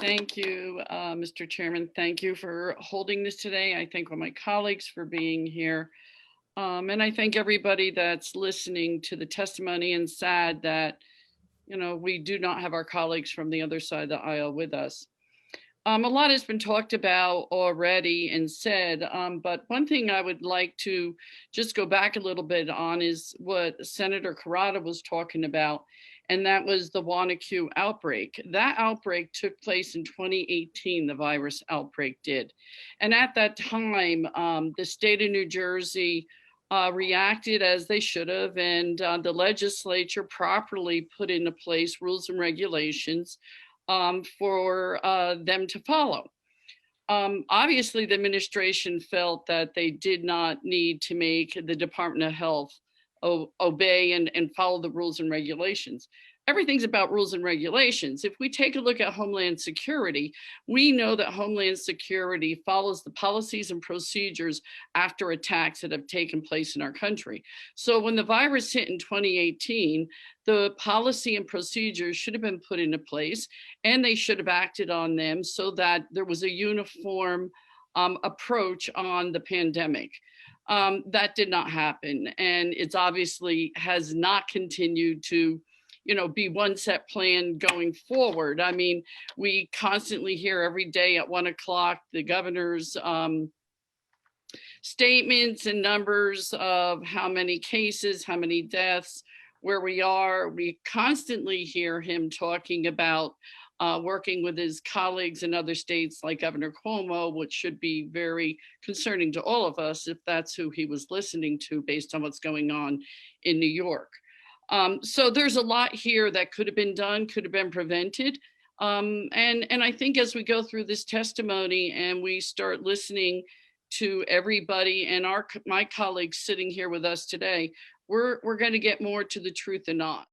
Thank you, Mr. Chairman. Thank you for holding this today. I thank all my colleagues for being here. And I thank everybody that's listening to the testimony, and sad that, we do not have our colleagues from the other side of the aisle with us. A lot has been talked about already and said, but one thing I would like to just go back a little bit on is what Senator Carrata was talking about, and that was the Wanaque outbreak. That outbreak took place in 2018, the virus outbreak did. And at that time, the state of New Jersey reacted as they should have, and the legislature properly put into place rules and regulations for them to follow. Obviously, the administration felt that they did not need to make the Department of Health obey and follow the rules and regulations. Everything's about rules and regulations. If we take a look at Homeland Security, we know that Homeland Security follows the policies and procedures after attacks that have taken place in our country. So when the virus hit in 2018, the policy and procedures should have been put into place, and they should have acted on them so that there was a uniform approach on the pandemic. That did not happen, and it's obviously has not continued to be one set plan going forward. I mean, we constantly hear every day at 1 o'clock the governor's statements and numbers of how many cases, how many deaths, where we are. We constantly hear him talking about working with his colleagues in other states like Governor Cuomo, which should be very concerning to all of us if that's who he was listening to based on what's going on in New York. So there's a lot here that could have been done, could have been prevented. And I think as we go through this testimony and we start listening to everybody and my colleagues sitting here with us today, we're going to get more to the truth than not.